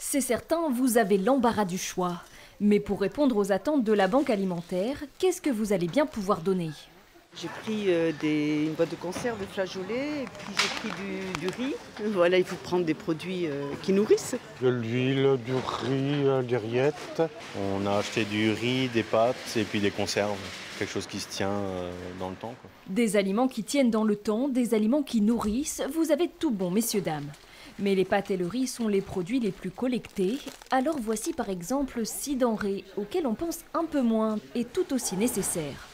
C'est certain, vous avez l'embarras du choix. Mais pour répondre aux attentes de la banque alimentaire, qu'est-ce que vous allez bien pouvoir donner? J'ai pris une boîte de conserve de flageolets et puis j'ai pris du riz. Voilà, il faut prendre des produits qui nourrissent. De l'huile, du riz, des rillettes. On a acheté du riz, des pâtes et puis des conserves. Quelque chose qui se tient dans le temps, quoi. Des aliments qui tiennent dans le temps, des aliments qui nourrissent, vous avez tout bon, messieurs, dames. Mais les pâtes et le riz sont les produits les plus collectés. Alors voici par exemple 6 denrées auxquelles on pense un peu moins et tout aussi nécessaires.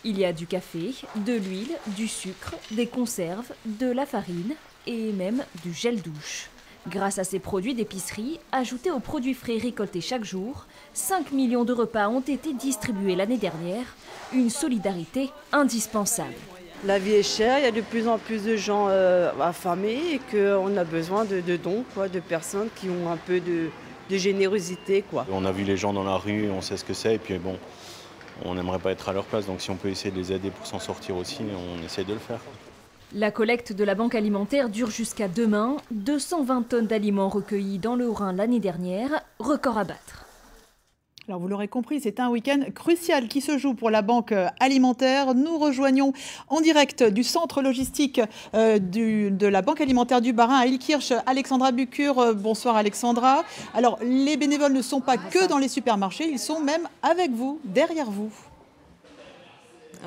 Il y a du café, de l'huile, du sucre, des conserves, de la farine et même du gel douche. Grâce à ces produits d'épicerie, ajoutés aux produits frais récoltés chaque jour, 5 millions de repas ont été distribués l'année dernière. Une solidarité indispensable. La vie est chère, il y a de plus en plus de gens affamés et qu'on a besoin de dons, de personnes qui ont un peu de générosité, quoi. On a vu les gens dans la rue, on sait ce que c'est et puis bon, on n'aimerait pas être à leur place. Donc si on peut essayer de les aider pour s'en sortir aussi, on essaie de le faire. La collecte de la banque alimentaire dure jusqu'à demain. 220 tonnes d'aliments recueillis dans le Haut-Rhin l'année dernière, record à battre. Alors vous l'aurez compris, c'est un week-end crucial qui se joue pour la banque alimentaire. Nous rejoignons en direct du centre logistique de la banque alimentaire du Bas-Rhin à Illkirch, Alexandra Bucur. Bonsoir Alexandra. Alors les bénévoles ne sont pas que dans les supermarchés, ils sont même avec vous, derrière vous.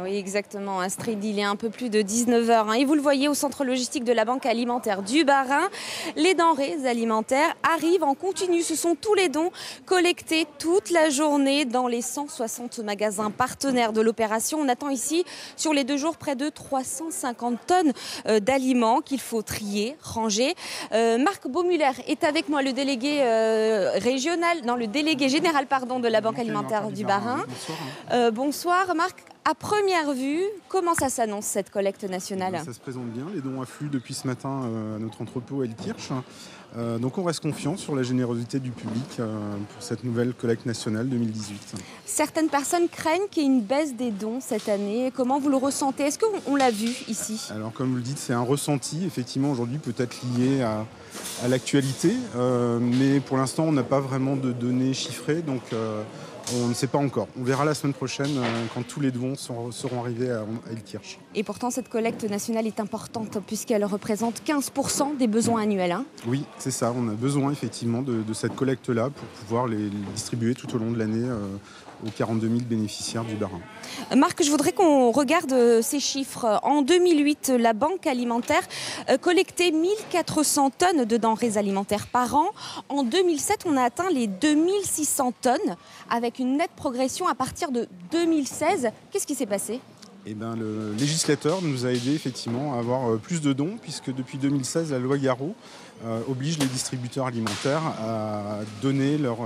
Oui, exactement. Astrid, il est un peu plus de 19h. Et vous le voyez au centre logistique de la Banque alimentaire du Bas-Rhin. Les denrées alimentaires arrivent en continu. Ce sont tous les dons collectés toute la journée dans les 160 magasins partenaires de l'opération. On attend ici, sur les 2 jours, près de 350 tonnes d'aliments qu'il faut trier, ranger. Marc Baumuller est avec moi, le délégué le délégué général de la Banque alimentaire du Bas-Rhin. Bonsoir. Bonsoir Marc. À première vue, comment ça s'annonce cette collecte nationale? Ça se présente bien, les dons affluent depuis ce matin à notre entrepôt à Illkirch. Donc on reste confiant sur la générosité du public pour cette nouvelle collecte nationale 2018. Certaines personnes craignent qu'il y ait une baisse des dons cette année. Comment vous le ressentez? Est-ce qu'on l'a vu ici? Alors comme vous le dites, c'est un ressenti, effectivement aujourd'hui peut-être lié à l'actualité, mais pour l'instant on n'a pas vraiment de données chiffrées, donc on ne sait pas encore. On verra la semaine prochaine quand tous les dons seront arrivés à Illkirch. Et pourtant, cette collecte nationale est importante puisqu'elle représente 15% des besoins annuels. Oui, c'est ça. On a besoin effectivement de cette collecte-là pour pouvoir les distribuer tout au long de l'année aux 42 000 bénéficiaires du Bas-Rhin. Marc, je voudrais qu'on regarde ces chiffres. En 2008, la Banque alimentaire collectait 1400 tonnes de denrées alimentaires par an. En 2007, on a atteint les 2600 tonnes avec une nette progression à partir de 2016. Qu'est-ce qui s'est passé ? Le législateur nous a aidés effectivement à avoir plus de dons puisque depuis 2016, la loi Garot oblige les distributeurs alimentaires à donner leurs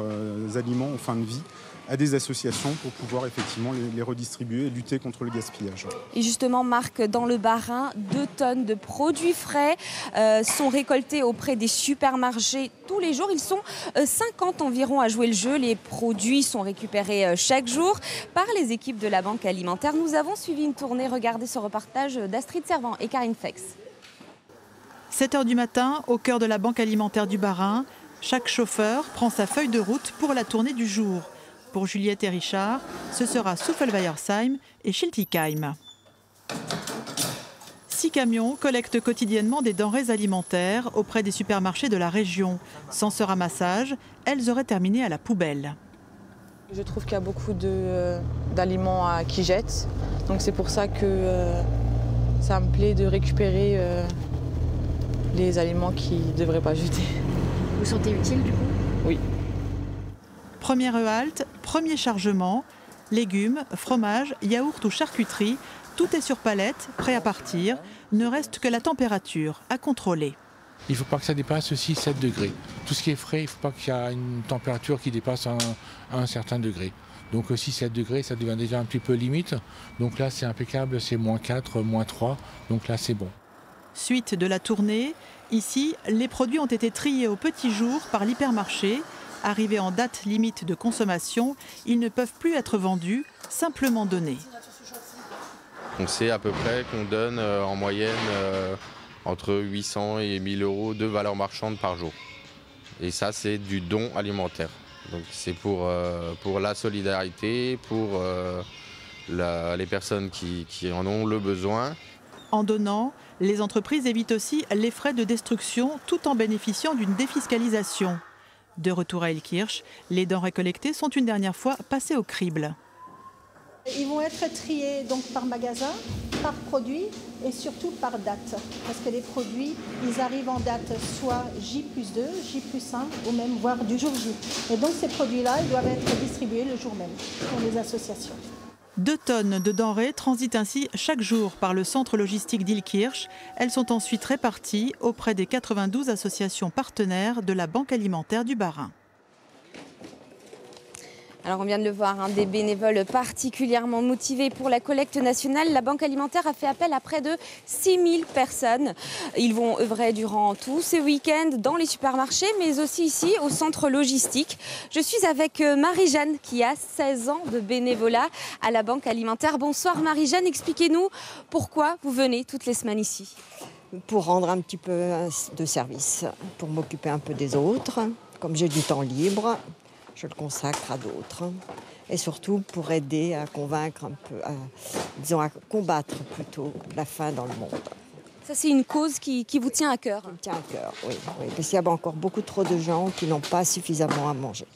aliments en fin de vie à des associations pour pouvoir effectivement les redistribuer et lutter contre le gaspillage. Et justement, Marc, dans le Bas-Rhin, 2 tonnes de produits frais sont récoltés auprès des supermarchés tous les jours. Ils sont 50 environ à jouer le jeu. Les produits sont récupérés chaque jour par les équipes de la Banque alimentaire. Nous avons suivi une tournée. Regardez ce reportage d'Astrid Servant et Karine Fex. 7h du matin, au cœur de la Banque alimentaire du Bas-Rhin, chaque chauffeur prend sa feuille de route pour la tournée du jour. Pour Juliette et Richard, ce sera Suffelweiersheim et Schiltigheim. 6 camions collectent quotidiennement des denrées alimentaires auprès des supermarchés de la région. Sans ce ramassage, elles auraient terminé à la poubelle. Je trouve qu'il y a beaucoup d'aliments qui jettent. Donc c'est pour ça que ça me plaît de récupérer les aliments qui ne devraient pas jeter. Vous vous sentez utile du coup? Oui. Première halte, premier chargement, légumes, fromage, yaourt ou charcuterie, tout est sur palette, prêt à partir. Ne reste que la température à contrôler. Il ne faut pas que ça dépasse 6-7 degrés. Tout ce qui est frais, il ne faut pas qu'il y ait une température qui dépasse un certain degré. Donc 6-7 degrés, ça devient déjà un petit peu limite. Donc là, c'est impeccable, c'est -4, -3. Donc là, c'est bon. Suite de la tournée, ici, les produits ont été triés au petit jour par l'hypermarché. Arrivés en date limite de consommation, ils ne peuvent plus être vendus, simplement donnés. On sait à peu près qu'on donne en moyenne entre 800 et 1000 euros de valeur marchande par jour. Et ça, c'est du don alimentaire. Donc c'est pour la solidarité, pour les personnes qui en ont le besoin. En donnant, les entreprises évitent aussi les frais de destruction tout en bénéficiant d'une défiscalisation. De retour à Ilkirch, les denrées collectées sont une dernière fois passées au crible. Ils vont être triés donc par magasin, par produit et surtout par date. Parce que les produits, ils arrivent en date soit J+2, J+1 ou même voire du jour J. Et donc ces produits-là, ils doivent être distribués le jour même pour les associations. 2 tonnes de denrées transitent ainsi chaque jour par le centre logistique d'Ilkirch. Elles sont ensuite réparties auprès des 92 associations partenaires de la Banque alimentaire du Bas-Rhin. Alors on vient de le voir, des bénévoles particulièrement motivés pour la collecte nationale. La Banque alimentaire a fait appel à près de 6000 personnes. Ils vont œuvrer durant tous ces week-ends dans les supermarchés, mais aussi ici au centre logistique. Je suis avec Marie-Jeanne qui a 16 ans de bénévolat à la Banque alimentaire. Bonsoir Marie-Jeanne, expliquez-nous pourquoi vous venez toutes les semaines ici. Pour rendre un petit peu de service, pour m'occuper un peu des autres. Comme j'ai du temps libre, je le consacre à d'autres. Et surtout pour aider à convaincre un peu, à combattre plutôt la faim dans le monde. Ça, c'est une cause qui vous tient à cœur. Qui me tient à cœur, oui. Parce qu'il y a encore beaucoup trop de gens qui n'ont pas suffisamment à manger.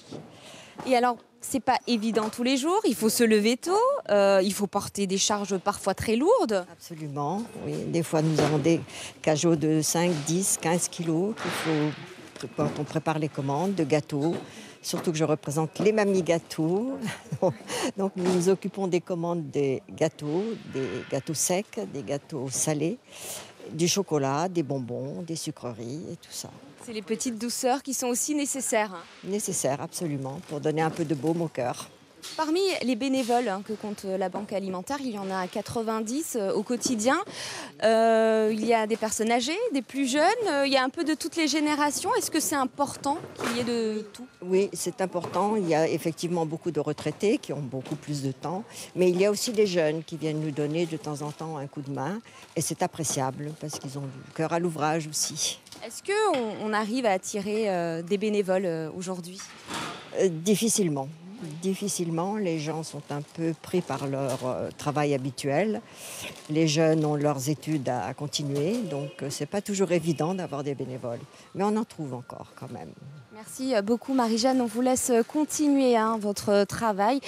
Et alors, c'est pas évident tous les jours, il faut se lever tôt, il faut porter des charges parfois très lourdes. Absolument, oui. Des fois, nous avons des cajots de 5, 10, 15 kilos qu'il faut, quand on prépare les commandes de gâteaux. Surtout que je représente les mamies gâteaux. Donc nous nous occupons des commandes des gâteaux secs, des gâteaux salés, du chocolat, des bonbons, des sucreries et tout ça. C'est les petites douceurs qui sont aussi nécessaires. Nécessaires, absolument, pour donner un peu de baume au cœur. Parmi les bénévoles que compte la Banque alimentaire, il y en a 90 au quotidien. Il y a des personnes âgées, des plus jeunes, il y a un peu de toutes les générations. Est-ce que c'est important qu'il y ait de tout? Oui, c'est important. Il y a effectivement beaucoup de retraités qui ont beaucoup plus de temps. Mais il y a aussi des jeunes qui viennent nous donner de temps en temps un coup de main. Et c'est appréciable parce qu'ils ont le cœur à l'ouvrage aussi. Est-ce qu'on arrive à attirer des bénévoles aujourd'hui? Difficilement. Difficilement, les gens sont un peu pris par leur travail habituel. Les jeunes ont leurs études à continuer, donc c'est pas toujours évident d'avoir des bénévoles. Mais on en trouve encore quand même. Merci beaucoup Marie-Jeanne, on vous laisse continuer votre travail.